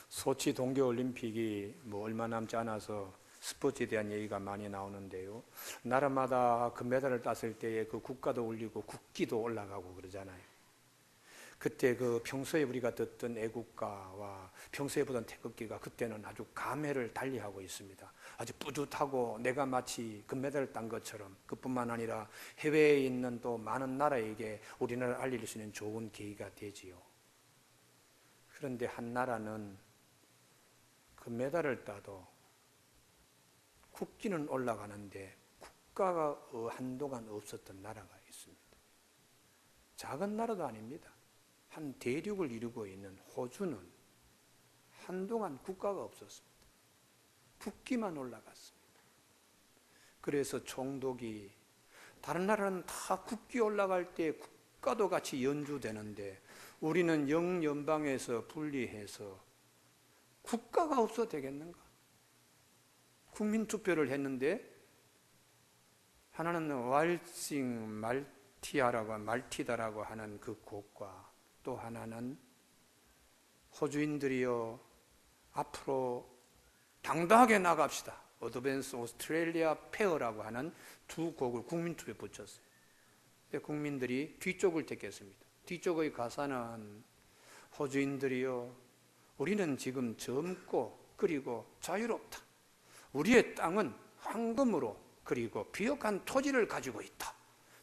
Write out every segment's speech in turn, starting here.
소치 동계올림픽이 얼마 남지 않아서 스포츠에 대한 얘기가 많이 나오는데요. 나라마다 금메달을 땄을 때에 그 국가도 올리고 국기도 올라가고 그러잖아요. 그때 그 평소에 우리가 듣던 애국가와 평소에 보던 태극기가 그때는 아주 감회를 달리하고 있습니다. 아주 뿌듯하고 내가 마치 금메달을 딴 것처럼, 그뿐만 아니라 해외에 있는 또 많은 나라에게 우리나라를 알릴 수 있는 좋은 계기가 되지요. 그런데 한 나라는 금메달을 따도 국기는 올라가는데 국가가 한동안 없었던 나라가 있습니다. 작은 나라도 아닙니다. 한 대륙을 이루고 있는 호주는 한동안 국가가 없었습니다. 국기만 올라갔습니다. 그래서 총독이, 다른 나라는 다 국기 올라갈 때 국가도 같이 연주되는데 우리는 영연방에서 분리해서 국가가 없어도 되겠는가? 국민투표를 했는데 하나는 왈싱 말티다라고 하는 그 곡과, 또 하나는 호주인들이여 앞으로 당당하게 나갑시다, 어드밴스 오스트레일리아 페어라고 하는 두 곡을 국민투표에 붙였어요. 근데 국민들이 뒤쪽을 택했습니다. 뒤쪽의 가사는 호주인들이여 우리는 지금 젊고 그리고 자유롭다, 우리의 땅은 황금으로 그리고 비옥한 토지를 가지고 있다,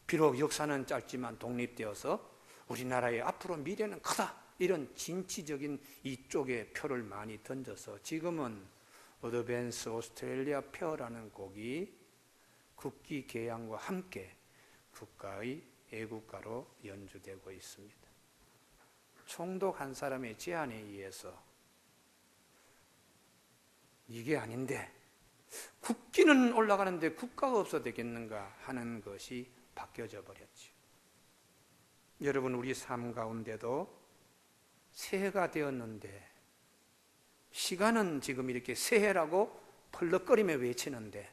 비록 역사는 짧지만 독립되어서 우리나라의 앞으로 미래는 크다, 이런 진취적인 이쪽에 표를 많이 던져서 지금은 어드밴스 오스트레일리아 페어라는 곡이 국기 개양과 함께 국가의 애국가로 연주되고 있습니다. 총독 한 사람의 제안에 의해서 이게 아닌데 국기는 올라가는데 국가가 없어도 되겠는가 하는 것이 바뀌어져 버렸죠. 여러분, 우리 삶 가운데도 새해가 되었는데, 시간은 지금 이렇게 새해라고 펄럭거리며 외치는데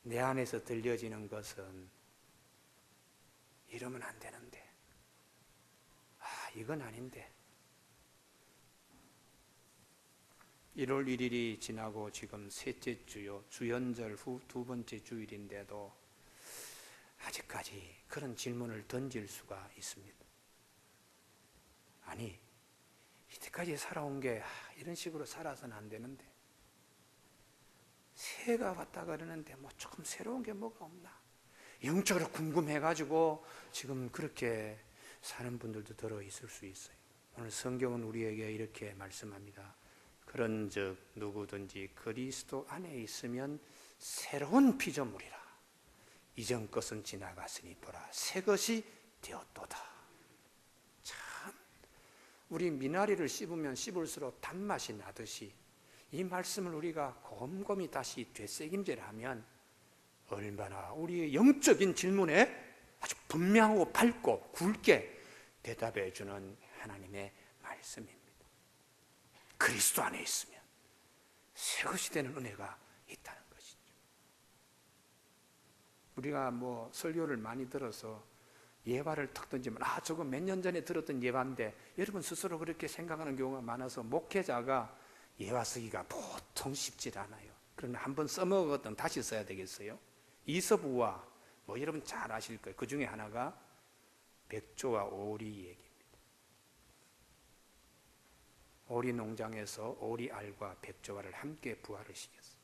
내 안에서 들려지는 것은 이러면 안 되는데, 이건 아닌데. 1월 1일이 지나고 지금 셋째 주요, 주연절 후 두 번째 주일인데도 아직까지 그런 질문을 던질 수가 있습니다. 아니, 이때까지 살아온 게 이런 식으로 살아서는 안 되는데, 새해가 왔다 그러는데 조금 새로운 게 뭐가 없나, 영적으로 궁금해가지고 지금 그렇게 사는 분들도 들어있을 수 있어요. 오늘 성경은 우리에게 이렇게 말씀합니다. 그런즉 누구든지 그리스도 안에 있으면 새로운 피조물이라, 이전 것은 지나갔으니 보라 새 것이 되었도다. 참, 우리 미나리를 씹으면 씹을수록 단맛이 나듯이 이 말씀을 우리가 곰곰이 다시 되새김질을 하면 얼마나 우리의 영적인 질문에 아주 분명하고 밝고 굵게 대답해 주는 하나님의 말씀입니다. 그리스도 안에 있으면 새 것이 되는 은혜가 있다는 것이죠. 우리가 설교를 많이 들어서 예화를 탁 던지면 저거 몇 년 전에 들었던 예화인데, 여러분 스스로 그렇게 생각하는 경우가 많아서 목회자가 예화 쓰기가 보통 쉽지 않아요. 그러나 한번 써먹었던 다시 써야 되겠어요. 이서부와 여러분 잘 아실 거예요. 그 중에 하나가 백조와 오리 얘기입니다. 오리 농장에서 오리알과 백조알을 함께 부화를 시켰어요.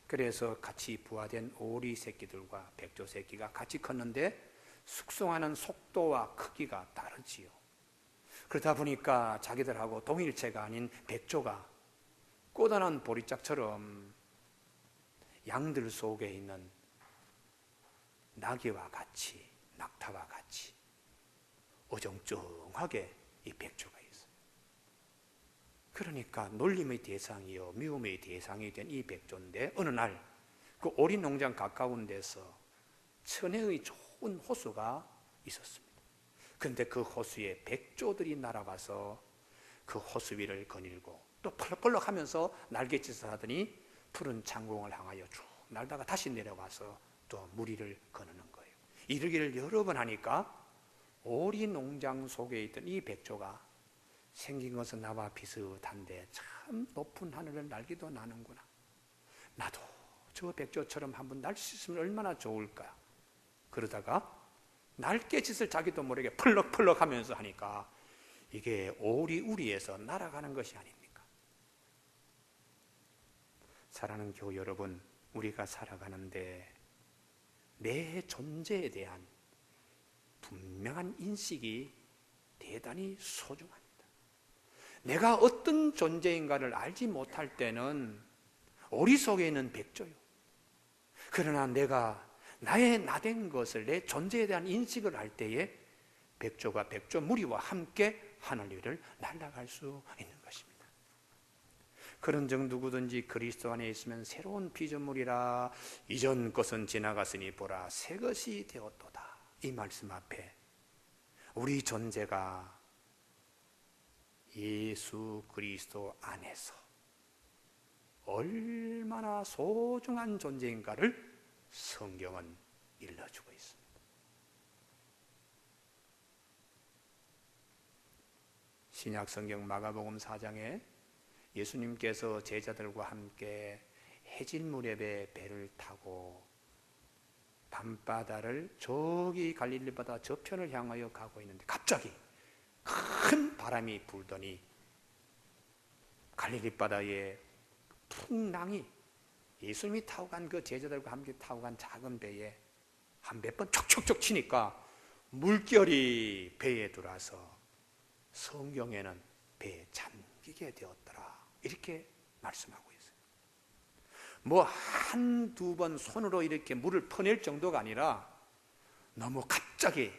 그래서 같이 부화된 오리 새끼들과 백조 새끼가 같이 컸는데 숙성하는 속도와 크기가 다르지요. 그러다 보니까 자기들하고 동일체가 아닌 백조가 꼬다난 보리짝처럼 양들 속에 있는 나귀와 같이, 낙타와 같이 어정쩡하게 이 백조가 있어요. 그러니까 놀림의 대상이요 미움의 대상이 된 이 백조인데, 어느 날 그 오리 농장 가까운 데서 천혜의 좋은 호수가 있었습니다. 그런데 그 호수에 백조들이 날아가서 그 호수 위를 거닐고 또 펄럭펄럭 하면서 날갯짓을 하더니 푸른 창공을 향하여 쭉 날다가 다시 내려가서 또 무리를 거느는 거예요. 이러기를 여러 번 하니까 오리 농장 속에 있던 이 백조가 생긴 것은 나와 비슷한데 참 높은 하늘을 날기도 나는구나. 나도 저 백조처럼 한번 날 수 있으면 얼마나 좋을까. 그러다가 날개짓을 자기도 모르게 펄럭펄럭 하면서 하니까 이게 오리우리에서 날아가는 것이 아닙니까? 사랑하는 교우 여러분, 우리가 살아가는데 내 존재에 대한 분명한 인식이 대단히 소중합니다. 내가 어떤 존재인가를 알지 못할 때는 오리 속에 있는 백조요. 그러나 내가 나의 나된 것을, 내 존재에 대한 인식을 할 때에 백조가 백조 무리와 함께 하늘 위를 날아갈 수 있는 것입니다. 그런 정 누구든지 그리스도 안에 있으면 새로운 피조물이라, 이전 것은 지나갔으니 보라 새 것이 되었도다. 이 말씀 앞에 우리 존재가 예수 그리스도 안에서 얼마나 소중한 존재인가를 성경은 일러주고 있습니다. 신약 성경 마가복음 4장에 예수님께서 제자들과 함께 해질무렵에 배를 타고 밤바다를 저기 갈릴리 바다 저편을 향하여 가고 있는데 갑자기 큰 바람이 불더니 갈릴리 바다에 풍랑이 예수님이 타고 간 그 제자들과 함께 타고 간 작은 배에 한 몇 번 촉촉촉 치니까 물결이 배에 들어와서 성경에는 배에 잠기게 되었더라, 이렇게 말씀하고 있어요. 뭐 한두 번 손으로 이렇게 물을 퍼낼 정도가 아니라 너무 갑자기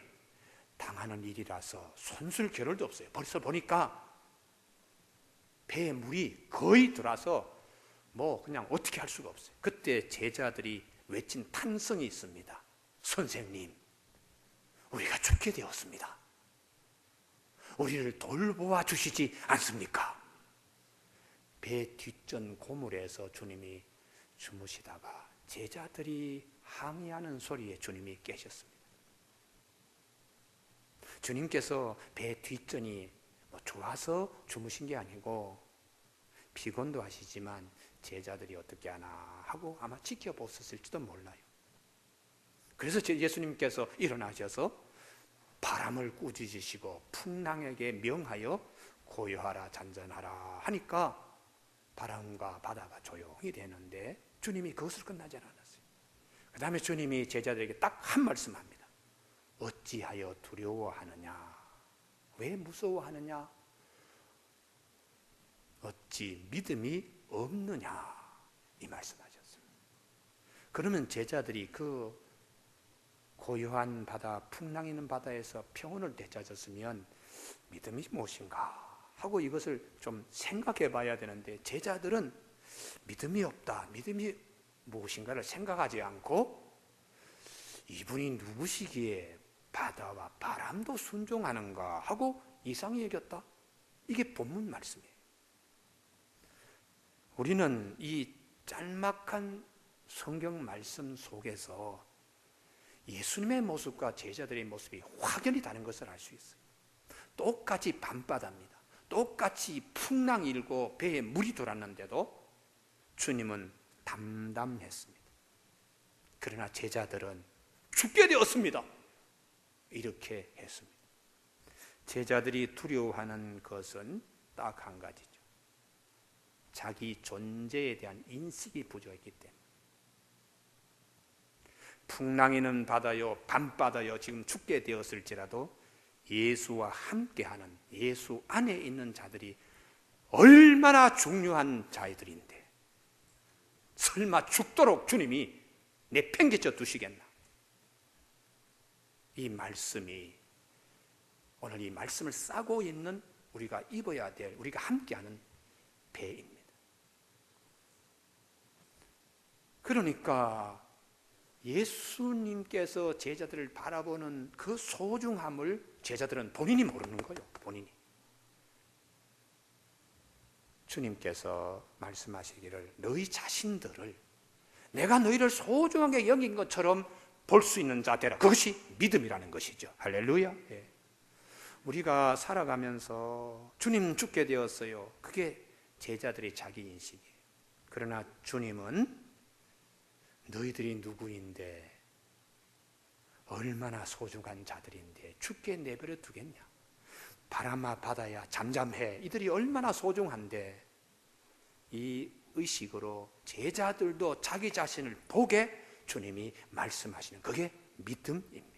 당하는 일이라서 손쓸 겨를도 없어요. 벌써 보니까 배에 물이 거의 들어와서 뭐 그냥 어떻게 할 수가 없어요. 그때 제자들이 외친 탄성이 있습니다. 선생님, 우리가 죽게 되었습니다. 우리를 돌보아 주시지 않습니까? 배 뒷전 고물에서 주님이 주무시다가 제자들이 항의하는 소리에 주님이 깨셨습니다. 주님께서 배 뒷전이 뭐 좋아서 주무신 게 아니고 피곤도 하시지만 제자들이 어떻게 하나 하고 아마 지켜보셨을지도 몰라요. 그래서 예수님께서 일어나셔서 바람을 꾸짖으시고 풍랑에게 명하여 고요하라 잔잔하라 하니까 바람과 바다가 조용히 되는데 주님이 그것을 끝나지 않았어요. 그 다음에 주님이 제자들에게 딱 한 말씀합니다. 어찌하여 두려워하느냐? 왜 무서워하느냐? 어찌 믿음이 없느냐? 이 말씀하셨습니다. 그러면 제자들이 그 고요한 바다, 풍랑 있는 바다에서 평온을 되찾았으면 믿음이 무엇인가 하고 이것을 좀 생각해 봐야 되는데 제자들은 믿음이 없다, 믿음이 무엇인가를 생각하지 않고 이분이 누구시기에 바다와 바람도 순종하는가 하고 이상히 여겼다. 이게 본문 말씀이에요. 우리는 이 짤막한 성경 말씀 속에서 예수님의 모습과 제자들의 모습이 확연히 다른 것을 알 수 있어요. 똑같이 밤바다입니다. 똑같이 풍랑이 일고 배에 물이 돌았는데도 주님은 담담했습니다. 그러나 제자들은 죽게 되었습니다. 이렇게 했습니다. 제자들이 두려워하는 것은 딱 한 가지죠. 자기 존재에 대한 인식이 부족했기 때문에. 풍랑이는 바다요, 밤바다요, 지금 죽게 되었을지라도 예수와 함께하는, 예수 안에 있는 자들이 얼마나 중요한 자들인데 설마 죽도록 주님이 내팽개쳐 두시겠나? 이 말씀이 오늘 이 말씀을 싸고 있는 우리가 입어야 될, 우리가 함께하는 배입니다. 그러니까 예수님께서 제자들을 바라보는 그 소중함을 제자들은 본인이 모르는 거예요. 본인이. 주님께서 말씀하시기를 너희 자신들을 내가 너희를 소중하게 여긴 것처럼 볼 수 있는 자 되라. 그것이 믿음이라는 것이죠. 할렐루야. 예. 우리가 살아가면서 주님 죽게 되었어요. 그게 제자들의 자기 인식이에요. 그러나 주님은 너희들이 누구인데, 얼마나 소중한 자들인데 죽게 내버려 두겠냐. 바람아 바다야 잠잠해. 이들이 얼마나 소중한데, 이 의식으로 제자들도 자기 자신을 보게 주님이 말씀하시는, 그게 믿음입니다.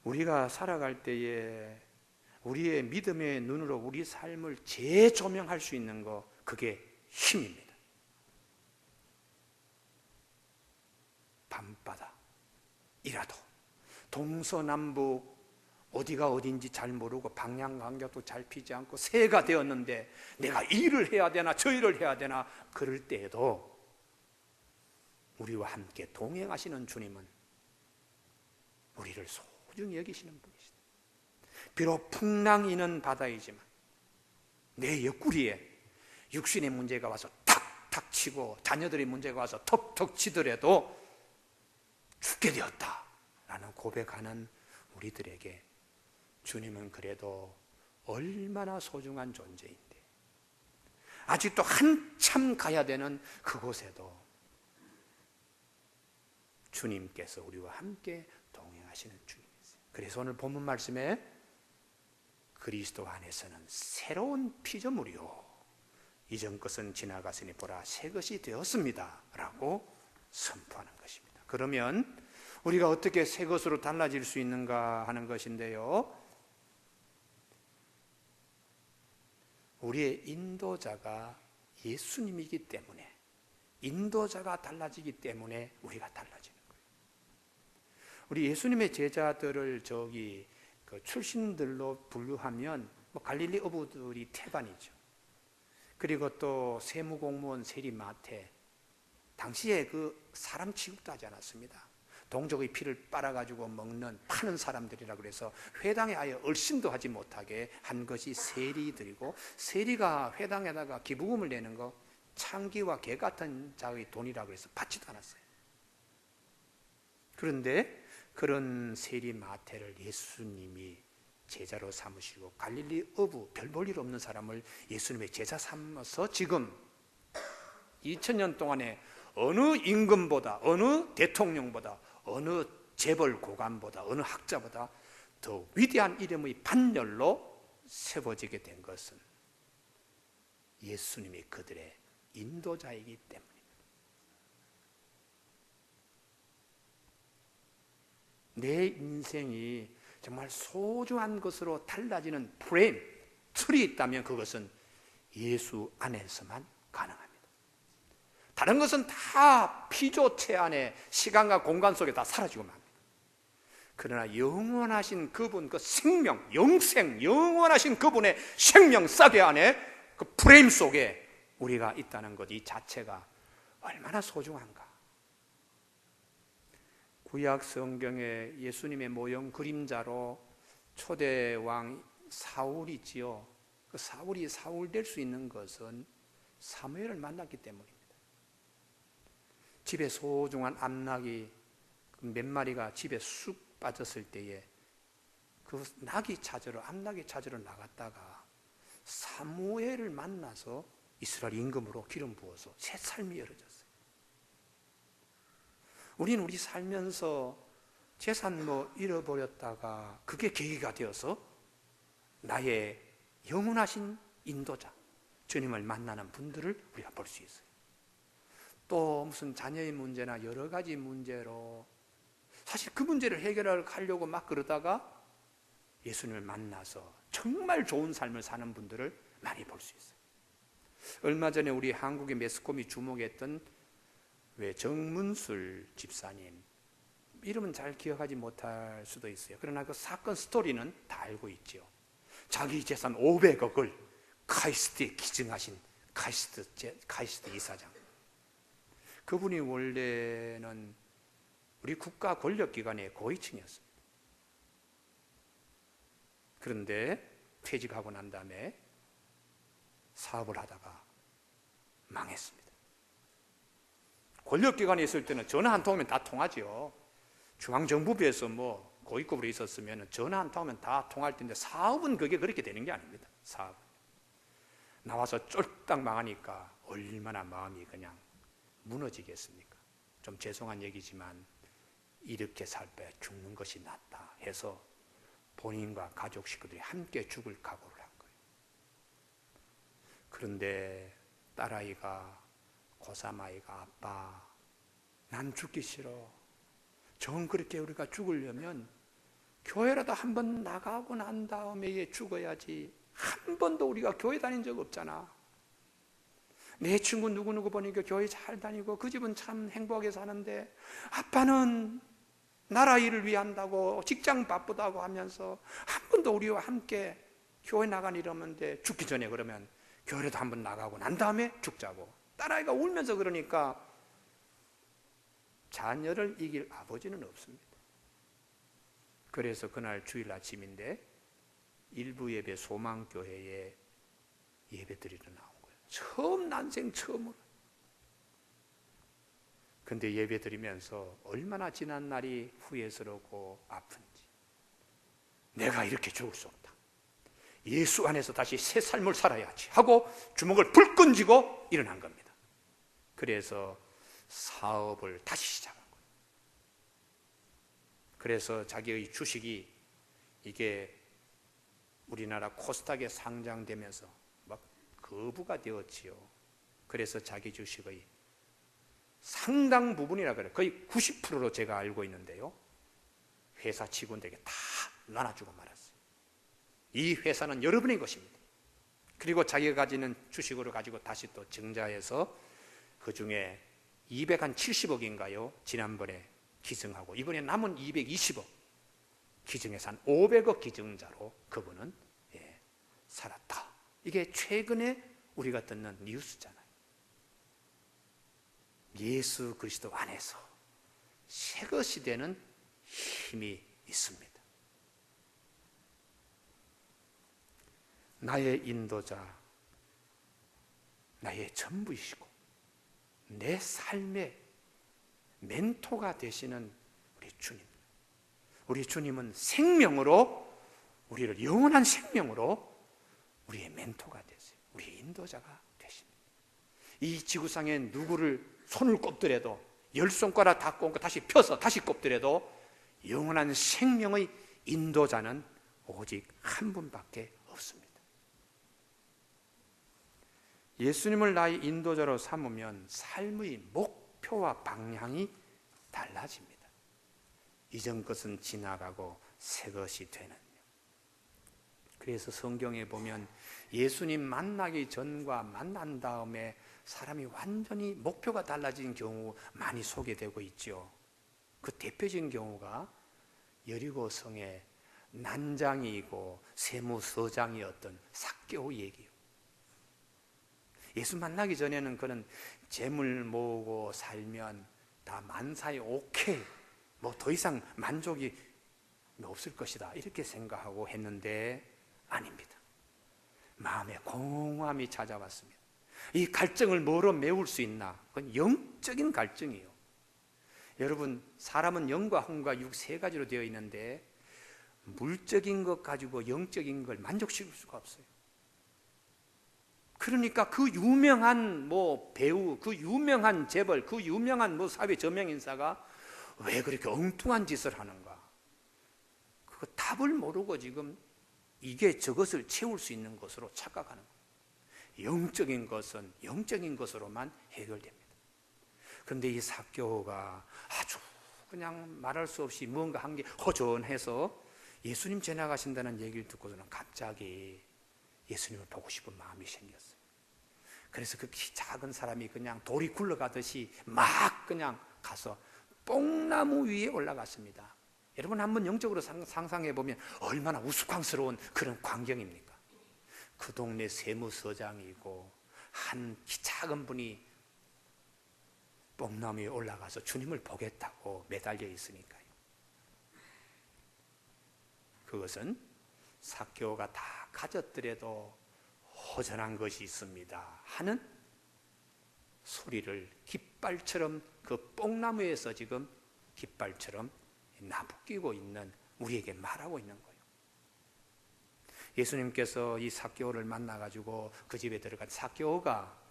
우리가 살아갈 때에 우리의 믿음의 눈으로 우리 삶을 재조명할 수 있는 거, 그게 힘입니다. 밤바다이라도 동서남북 어디가 어딘지 잘 모르고 방향 감각도 잘 피지 않고 새가 되었는데 내가 이 일을 해야 되나 저 일을 해야 되나 그럴 때에도 우리와 함께 동행하시는 주님은 우리를 소중히 여기시는 분이시다. 비록 풍랑이는 바다이지만 내 옆구리에 육신의 문제가 와서 탁탁 치고 자녀들의 문제가 와서 턱턱 치더라도 죽게 되었다라는 고백하는 우리들에게 주님은 그래도 얼마나 소중한 존재인데, 아직도 한참 가야 되는 그곳에도 주님께서 우리와 함께 동행하시는 주님이세요. 그래서 오늘 본문 말씀에 그리스도 안에서는 새로운 피조물이요 이전 것은 지나갔으니 보라 새 것이 되었습니다 라고 선포하는 것입니다. 그러면 우리가 어떻게 새 것으로 달라질 수 있는가 하는 것인데요, 우리의 인도자가 예수님이기 때문에, 인도자가 달라지기 때문에 우리가 달라지는 거예요. 우리 예수님의 제자들을 그 출신들로 분류하면 갈릴리 어부들이 태반이죠. 그리고 또 세무공무원 세리 마태, 당시에 그 사람 취급도 하지 않았습니다. 동족의 피를 빨아가지고 파는 사람들이라 그래서 회당에 아예 얼씬도 하지 못하게 한 것이 세리들이고, 세리가 회당에다가 기부금을 내는 거 창기와 개 같은 자의 돈이라 그래서 받지도 않았어요. 그런데 그런 세리 마태를 예수님이 제자로 삼으시고 갈릴리 어부, 별 볼 일 없는 사람을 예수님의 제자 삼아서 지금 2000년 동안에 어느 임금보다, 어느 대통령보다, 어느 재벌 고관보다, 어느 학자보다 더 위대한 이름의 반열로 세워지게 된 것은 예수님이 그들의 인도자이기 때문입니다. 내 인생이 정말 소중한 것으로 달라지는 프레임, 틀이 있다면 그것은 예수 안에서만 가능합니다. 다른 것은 다 피조체 안에 시간과 공간 속에 다 사라지고 맙니다. 그러나 영원하신 그분, 그 생명, 영생, 영원하신 그분의 생명싸개 안에 그 프레임 속에 우리가 있다는 것, 이 자체가 얼마나 소중한가. 구약 성경에 예수님의 모형 그림자로 초대 왕 사울이지요. 그 사울이 사울 될 수 있는 것은 사무엘을 만났기 때문입니다. 집에 소중한 암낙이 몇 마리가 집에 쑥 빠졌을 때에 그 낙이 찾으러, 암낙이 찾으러 나갔다가 사무엘을 만나서 이스라엘 임금으로 기름 부어서 새 삶이 열어졌어요. 우리는 우리 살면서 재산 잃어버렸다가 그게 계기가 되어서 나의 영원하신 인도자 주님을 만나는 분들을 우리가 볼 수 있어요. 또 무슨 자녀의 문제나 여러 가지 문제로 사실 그 문제를 해결하려고 막 그러다가 예수님을 만나서 정말 좋은 삶을 사는 분들을 많이 볼 수 있어요. 얼마 전에 우리 한국의 매스컴이 주목했던 정문술 집사님, 이름은 잘 기억하지 못할 수도 있어요. 그러나 그 사건 스토리는 다 알고 있죠. 자기 재산 500억을 카이스트에 기증하신 카이스트 이사장. 그분이 원래는 우리 국가 권력기관의 고위층이었습니다. 그런데 퇴직하고 난 다음에 사업을 하다가 망했습니다. 권력기관에 있을 때는 전화 한 통이면 다 통하죠. 중앙정부부에서 고위급으로 있었으면 전화 한 통하면 다 통할 텐데 사업은 그게 그렇게 되는 게 아닙니다. 사업 나와서 쫄딱 망하니까 얼마나 마음이 그냥 무너지겠습니까? 좀 죄송한 얘기지만 이렇게 살 때 죽는 것이 낫다 해서 본인과 가족 식구들이 함께 죽을 각오를 한 거예요. 그런데 딸아이가 고3 아이가 아빠 난 죽기 싫어. 정 그렇게 우리가 죽으려면 교회라도 한번 나가고 난 다음에 죽어야지. 한 번도 우리가 교회 다닌 적 없잖아. 내 친구 누구누구 보니까 교회 잘 다니고 그 집은 참 행복하게 사는데 아빠는 나라 일을 위해 한다고 직장 바쁘다고 하면서 한 번도 우리와 함께 교회 나간 일 없는데 죽기 전에 그러면 교회라도 한번 나가고 난 다음에 죽자고. 딸아이가 울면서 그러니까 자녀를 이길 아버지는 없습니다. 그래서 그날 주일 아침인데 일부 예배 소망교회에 예배 드리러 나온 거예요. 처음 난생 처음으로. 근데 예배 드리면서 얼마나 지난 날이 후회스럽고 아픈지. 내가 이렇게 죽을 수 없다. 예수 안에서 다시 새 삶을 살아야지 하고 주먹을 불끈 쥐고 일어난 겁니다. 그래서 사업을 다시 시작한 거예요. 그래서 자기의 주식이 이게 우리나라 코스닥에 상장되면서 막 거부가 되었지요. 그래서 자기 주식의 상당 부분이라 그래요. 거의 90%로 제가 알고 있는데요. 회사 직원들에게 다 나눠주고 말았어요. 이 회사는 여러분의 것입니다. 그리고 자기가 가지는 주식으로 가지고 다시 또 증자해서 그 중에 270억인가요? 지난번에 기증하고 이번에 남은 220억 기증해서 한 500억 기증자로 그분은 살았다. 이게 최근에 우리가 듣는 뉴스잖아요. 예수 그리스도 안에서 새것이 되는 힘이 있습니다. 나의 인도자, 나의 전부이시고 내 삶의 멘토가 되시는 우리 주님. 우리 주님은 생명으로 우리를 영원한 생명으로 우리의 멘토가 되세요. 우리의 인도자가 되십니다. 이 지구상에 누구를 손을 꼽더라도 10손가락 다 꼽고 다시 펴서 다시 꼽더라도 영원한 생명의 인도자는 오직 한 분밖에 없습니다. 예수님을 나의 인도자로 삼으면 삶의 목표와 방향이 달라집니다. 이전 것은 지나가고 새 것이 되는. 그래서 성경에 보면 예수님 만나기 전과 만난 다음에 사람이 완전히 목표가 달라진 경우 많이 소개되고 있죠. 그 대표적인 경우가 여리고 성의 난장이고 세무서장이었던 삭개오 얘기예요. 예수 만나기 전에는 그는 재물 모으고 살면 다 만사에 오케이, 뭐 더 이상 만족이 없을 것이다 이렇게 생각하고 했는데 아닙니다. 마음에 공허함이 찾아왔습니다. 이 갈증을 뭐로 메울 수 있나? 그건 영적인 갈증이에요. 여러분, 사람은 영과 혼과 육 세 가지로 되어 있는데 물적인 것 가지고 영적인 걸 만족시킬 수가 없어요. 그러니까 그 유명한 뭐 배우, 그 유명한 재벌, 그 유명한 뭐 사회 저명 인사가 왜 그렇게 엉뚱한 짓을 하는가? 그 답을 모르고 지금 이게 저것을 채울 수 있는 것으로 착각하는 거예요. 영적인 것은 영적인 것으로만 해결됩니다. 그런데 이 삭개오가 아주 그냥 말할 수 없이 무언가 한 게 허전해서 예수님 지나가신다는 얘기를 듣고서는 갑자기 예수님을 보고 싶은 마음이 생겼어요. 그래서 그 키 작은 사람이 그냥 돌이 굴러가듯이 막 그냥 가서 뽕나무 위에 올라갔습니다. 여러분 한번 영적으로 상상해 보면 얼마나 우스꽝스러운 그런 광경입니까? 그 동네 세무서장이고 한 키 작은 분이 뽕나무 위에 올라가서 주님을 보겠다고 매달려 있으니까요. 그것은 삭개오가 다 가졌더라도 허전한 것이 있습니다 하는 소리를 깃발처럼 그 뽕나무에서 지금 깃발처럼 나부끼고 있는 우리에게 말하고 있는 거예요. 예수님께서 이 삭개오를 만나가지고 그 집에 들어간 삭개오가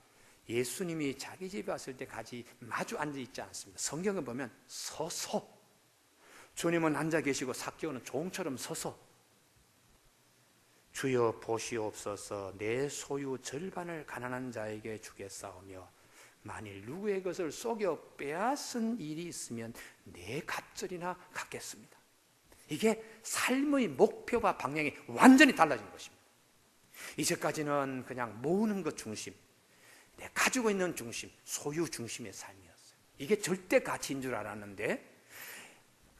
예수님이 자기 집에 왔을 때 같이 마주 앉아 있지 않습니다. 성경에 보면 서서, 주님은 앉아 계시고 삭개오는 종처럼 서서, 주여 보시옵소서, 내 소유 절반을 가난한 자에게 주겠사오며 만일 누구의 것을 속여 빼앗은 일이 있으면 내 갑절이나 갚겠습니다. 이게 삶의 목표와 방향이 완전히 달라진 것입니다. 이제까지는 그냥 모으는 것 중심, 내 가지고 있는 중심, 소유 중심의 삶이었어요. 이게 절대 가치인 줄 알았는데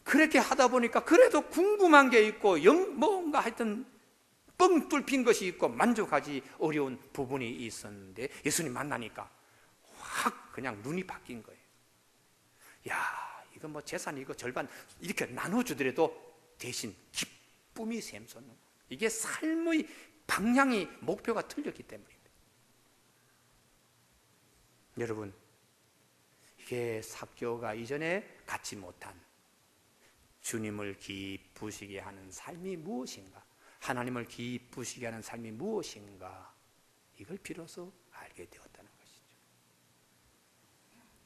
그렇게 하다 보니까 그래도 궁금한 게 있고 뭔가 하여튼 뻥 뚫힌 것이 있고 만족하지 어려운 부분이 있었는데 예수님 만나니까 확 그냥 눈이 바뀐 거예요. 야, 이거 뭐 재산 이거 절반 이렇게 나눠주더라도 대신 기쁨이 샘솟는 거예요. 이게 삶의 방향이 목표가 틀렸기 때문입니다. 여러분, 이게 삭개오가 이전에 갖지 못한 주님을 기쁘시게 하는 삶이 무엇인가, 하나님을 기쁘시게 하는 삶이 무엇인가, 이걸 비로소 알게 되었다는 것이죠.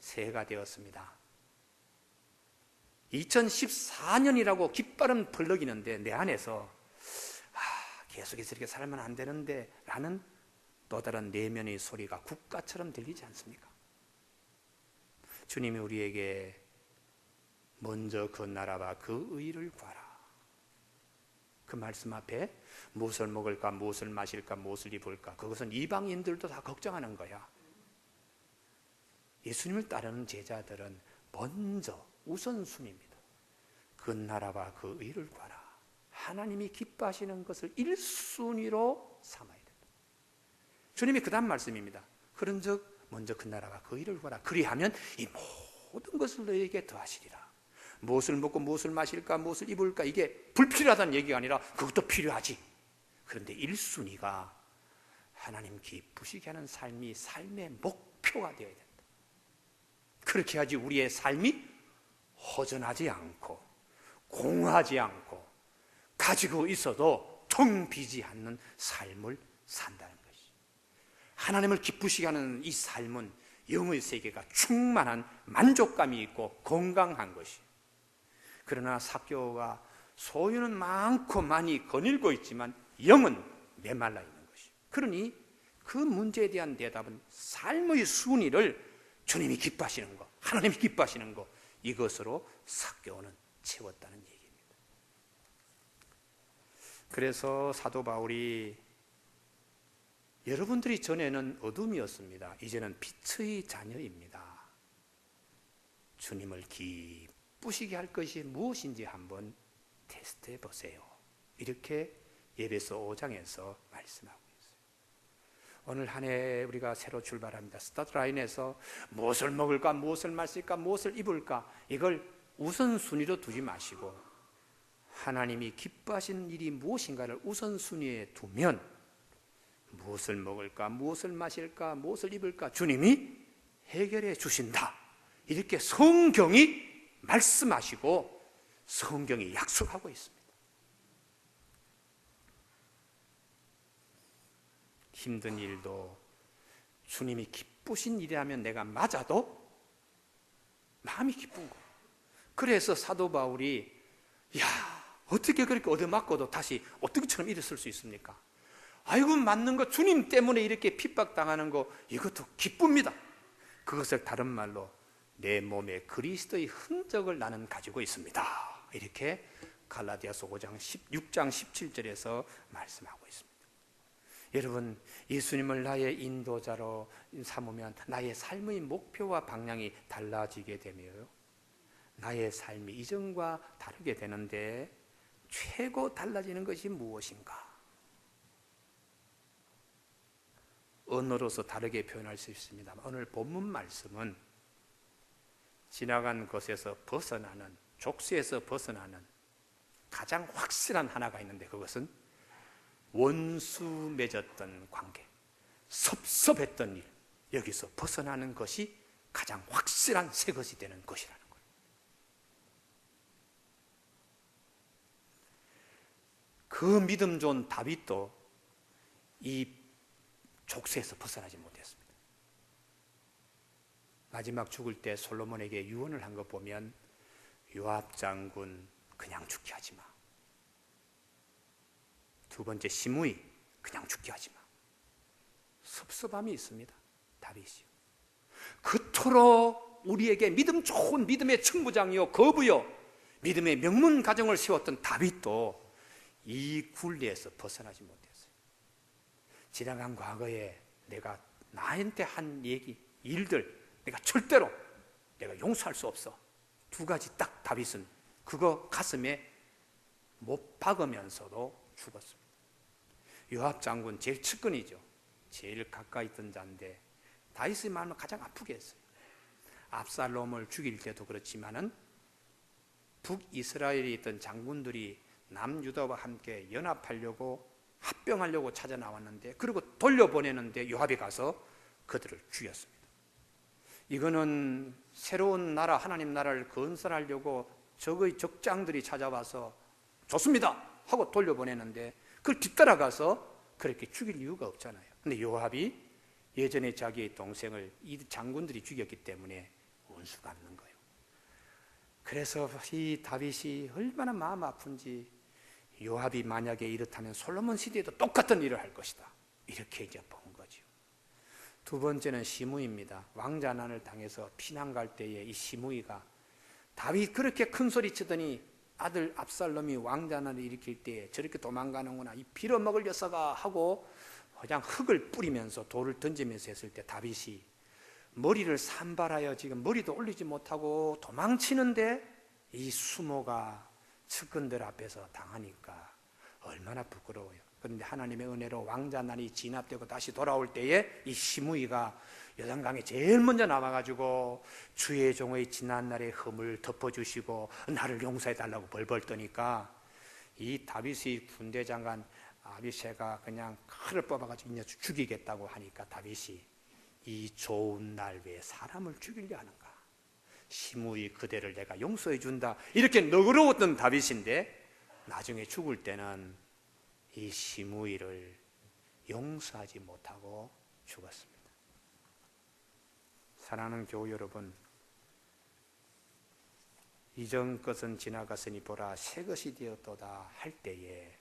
새해가 되었습니다. 2014년이라고 깃발은 벌럭이는데 내 안에서 계속해서 이렇게 살면 안 되는데 라는 또 다른 내면의 소리가 국가처럼 들리지 않습니까? 주님이 우리에게 먼저 그 나라와 그 의를 구하라. 그 말씀 앞에 무엇을 먹을까, 무엇을 마실까, 무엇을 입을까, 그것은 이방인들도 다 걱정하는 거야. 예수님을 따르는 제자들은 먼저 우선순위입니다. 그 나라와 그 의를 구하라. 하나님이 기뻐하시는 것을 1순위로 삼아야 된다. 주님이 그 다음 말씀입니다. 그런즉 먼저 그 나라와 그 의를 구하라. 그리하면 이 모든 것을 너에게 더하시리라. 무엇을 먹고 무엇을 마실까, 무엇을 입을까, 이게 불필요하다는 얘기가 아니라 그것도 필요하지. 그런데 1순위가 하나님 기쁘시게 하는 삶이 삶의 목표가 되어야 된다. 그렇게 하지 우리의 삶이 허전하지 않고 공허하지 않고 가지고 있어도 텅 비지 않는 삶을 산다는 것이. 하나님을 기쁘시게 하는 이 삶은 영의 세계가 충만한 만족감이 있고 건강한 것이. 그러나 삭개오가 소유는 많고 많이 거닐고 있지만 영은 메말라 있는 것이. 그러니 그 문제에 대한 대답은 삶의 순위를 주님이 기뻐하시는 것, 하나님이 기뻐하시는 것, 이것으로 삭개오는 채웠다는 얘기입니다. 그래서 사도 바울이 여러분들이 전에는 어둠이었습니다. 이제는 빛의 자녀입니다. 주님을 기쁘시게 할 것이 무엇인지 한번 테스트해 보세요. 이렇게 에베소 5장에서 말씀하고 있어요. 오늘 한 해 우리가 새로 출발합니다. 스타트 라인에서 무엇을 먹을까, 무엇을 마실까, 무엇을 입을까, 이걸 우선순위로 두지 마시고 하나님이 기뻐하시는 일이 무엇인가를 우선순위에 두면 무엇을 먹을까, 무엇을 마실까, 무엇을 입을까 주님이 해결해 주신다. 이렇게 성경이 말씀하시고 성경이 약속하고 있습니다. 힘든 일도 주님이 기쁘신 일이라면 내가 맞아도 마음이 기쁜 거예요. 그래서 사도 바울이 어떻게 그렇게 얻어맞고도 다시 어떻게처럼 일어설 수 있습니까? 아이고, 맞는 거 주님 때문에 이렇게 핍박당하는 거 이것도 기쁩니다. 그것을 다른 말로 내 몸에 그리스도의 흔적을 나는 가지고 있습니다. 이렇게 갈라디아서 6장 17절에서 말씀하고 있습니다. 여러분, 예수님을 나의 인도자로 삼으면 나의 삶의 목표와 방향이 달라지게 되며요, 나의 삶이 이전과 다르게 되는데 최고 달라지는 것이 무엇인가? 언어로서 다르게 표현할 수 있습니다. 오늘 본문 말씀은 지나간 것에서 벗어나는, 족쇄에서 벗어나는 가장 확실한 하나가 있는데 그것은 원수 맺었던 관계, 섭섭했던 일, 여기서 벗어나는 것이 가장 확실한 새 것이 되는 것이라는 거예요. 그 믿음 좋은 다윗도 이 족쇄에서 벗어나지 못했습니다. 마지막 죽을 때 솔로몬에게 유언을 한 거 보면 요압 장군 그냥 죽게 하지 마. 두 번째 시므이 그냥 죽게 하지 마. 섭섭함이 있습니다. 다윗이요. 그토록 우리에게 믿음 좋은 믿음의 청부장이요 거부요 믿음의 명문 가정을 세웠던 다윗도 이 굴레에서 벗어나지 못했어요. 지나간 과거에 내가 나한테 한 일들 내가 절대로 내가 용서할 수 없어. 두 가지 딱 다윗은 그거 가슴에 못 박으면서도 죽었습니다. 요압 장군 제일 측근이죠. 제일 가까이 있던 자인데 다윗의 마음을 가장 아프게 했어요. 압살롬을 죽일 때도 그렇지만은 북이스라엘에 있던 장군들이 남유다와 함께 연합하려고 합병하려고 찾아 나왔는데 그리고 돌려보내는데 요압이 가서 그들을 죽였습니다. 이거는 새로운 나라 하나님 나라를 건설하려고 적의 적장들이 찾아와서 좋습니다 하고 돌려보내는데 그걸 뒤따라가서 그렇게 죽일 이유가 없잖아요. 근데 요압이 예전에 자기의 동생을 이 장군들이 죽였기 때문에 원수 갚는 거예요. 그래서 이 다윗이 얼마나 마음 아픈지 요압이 만약에 이렇다면 솔로몬 시대에도 똑같은 일을 할 것이다. 이렇게 이제 본 거죠. 두 번째는 시므이입니다. 왕자난을 당해서 피난 갈 때에 이 시므이가 다윗 그렇게 큰 소리 치더니 아들 압살롬이 왕자난을 일으킬 때 저렇게 도망가는구나 이 빌어먹을 녀석아 하고 그냥 흙을 뿌리면서 돌을 던지면서 했을 때 다윗이 머리를 산발하여 지금 머리도 올리지 못하고 도망치는데 이 수모가 측근들 앞에서 당하니까 얼마나 부끄러워요. 그런데 하나님의 은혜로 왕자난이 진압되고 다시 돌아올 때에 이 시므이가 요단강에 제일 먼저 나와가지고 주의 종의 지난날의 흠을 덮어주시고 나를 용서해달라고 벌벌 떠니까 이 다윗의 군대 장관 아비새가 그냥 칼을 뽑아가지고 이제 죽이겠다고 하니까 다윗이 이 좋은 날 왜 사람을 죽이려 하는가? 시므이 그대를 내가 용서해 준다. 이렇게 너그러웠던 다윗인데 나중에 죽을 때는 이 시므이를 용서하지 못하고 죽었습니다. 사랑하는 교우 여러분, 이전 것은 지나갔으니 보라 새 것이 되었도다 할 때에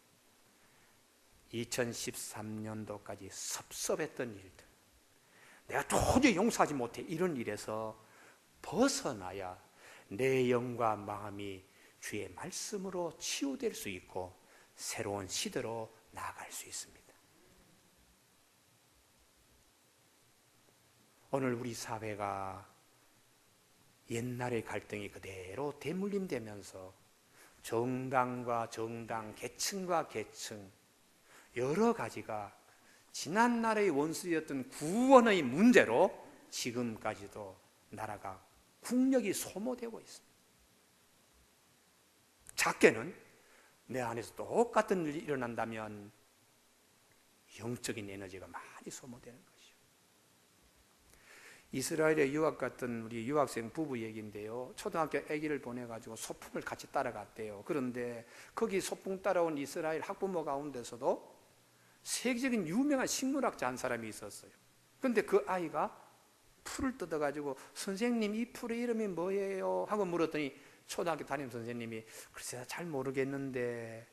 2013년도까지 섭섭했던 일들, 내가 도저히 용서하지 못해 이런 일에서 벗어나야 내 영과 마음이 주의 말씀으로 치유될 수 있고 새로운 시대로 나아갈 수 있습니다. 오늘 우리 사회가 옛날의 갈등이 그대로 대물림되면서 정당과 정당, 계층과 계층 여러 가지가 지난날의 원수였던 구원의 문제로 지금까지도 나라가 국력이 소모되고 있습니다. 작게는 내 안에서 똑같은 일이 일어난다면 영적인 에너지가 많이 소모되는 것이죠. 이스라엘에 유학 갔던 우리 유학생 부부 얘기인데요. 초등학교 아기를 보내가지고 소풍을 같이 따라갔대요. 그런데 거기 소풍 따라온 이스라엘 학부모 가운데서도 세계적인 유명한 식물학자 한 사람이 있었어요. 그런데 그 아이가 풀을 뜯어가지고 선생님 이 풀의 이름이 뭐예요? 하고 물었더니 초등학교 담임 선생님이 글쎄 잘 모르겠는데,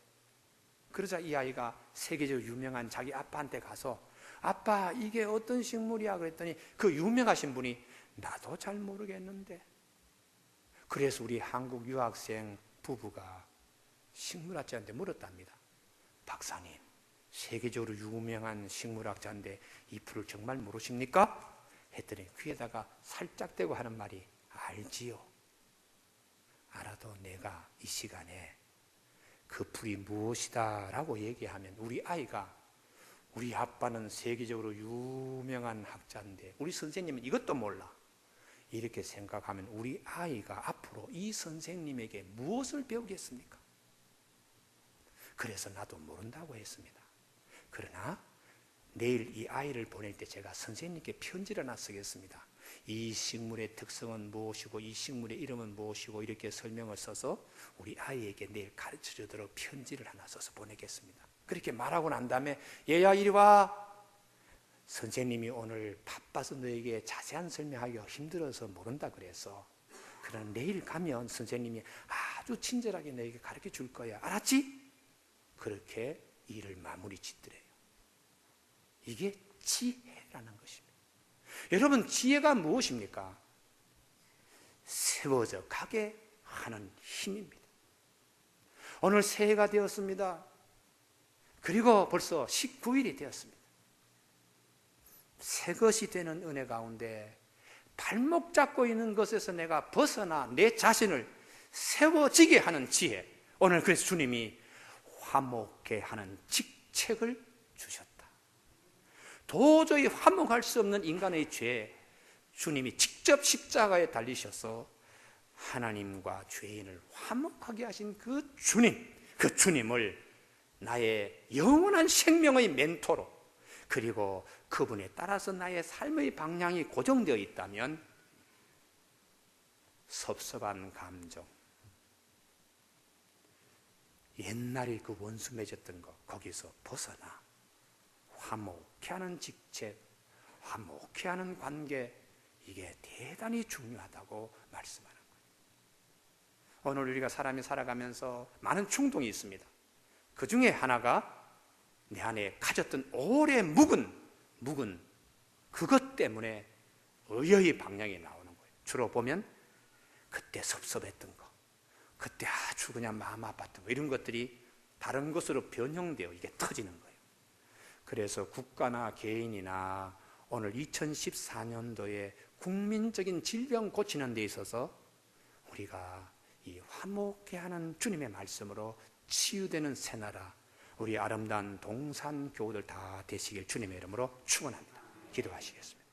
그러자 이 아이가 세계적으로 유명한 자기 아빠한테 가서 아빠 이게 어떤 식물이야? 그랬더니 그 유명하신 분이 나도 잘 모르겠는데. 그래서 우리 한국 유학생 부부가 식물학자한테 물었답니다. 박사님 세계적으로 유명한 식물학자인데 이 풀을 정말 모르십니까? 했더니 귀에다가 살짝 대고 하는 말이 알지요. 알아도 내가 이 시간에 그 풀이 무엇이다 라고 얘기하면 우리 아이가 우리 아빠는 세계적으로 유명한 학자인데 우리 선생님은 이것도 몰라 이렇게 생각하면 우리 아이가 앞으로 이 선생님에게 무엇을 배우겠습니까? 그래서 나도 모른다고 했습니다. 그러나 내일 이 아이를 보낼 때 제가 선생님께 편지를 하나 쓰겠습니다. 이 식물의 특성은 무엇이고 이 식물의 이름은 무엇이고 이렇게 설명을 써서 우리 아이에게 내일 가르쳐 주도록 편지를 하나 써서 보내겠습니다. 그렇게 말하고 난 다음에 얘야 이리 와. 선생님이 오늘 바빠서 너에게 자세한 설명하기가 힘들어서 모른다 그래서 그러나 내일 가면 선생님이 아주 친절하게 너에게 가르쳐 줄 거야. 알았지? 그렇게 일을 마무리 짓더래요. 이게 지혜라는 것입니다. 여러분 지혜가 무엇입니까? 세워져 가게 하는 힘입니다. 오늘 새해가 되었습니다. 그리고 벌써 19일이 되었습니다. 새 것이 되는 은혜 가운데 발목 잡고 있는 것에서 내가 벗어나 내 자신을 세워지게 하는 지혜. 오늘 그래서 주님이 화목케 하는 직책을 주셨다. 도저히 화목할 수 없는 인간의 죄, 주님이 직접 십자가에 달리셔서 하나님과 죄인을 화목하게 하신 그 주님을 나의 영원한 생명의 멘토로, 그리고 그분에 따라서 나의 삶의 방향이 고정되어 있다면 섭섭한 감정, 옛날에 그 원수 맺었던 거 거기서 벗어나 화목케 하는 직책, 화목케 하는 관계, 이게 대단히 중요하다고 말씀하는 거예요. 오늘 우리가 사람이 살아가면서 많은 충동이 있습니다. 그 중에 하나가 내 안에 가졌던 오래 묵은 그것 때문에 의의 방향이 나오는 거예요. 주로 보면 그때 섭섭했던 거, 그때 아주 그냥 마음 아팠던 거, 이런 것들이 다른 것으로 변형되어 이게 터지는 거예요. 그래서 국가나 개인이나 오늘 2014년도에 국민적인 질병 고치는 데 있어서 우리가 이 화목케 하는 주님의 말씀으로 치유되는 새나라, 우리 아름다운 동산 교우들 다 되시길 주님의 이름으로 축원합니다. 기도하시겠습니다.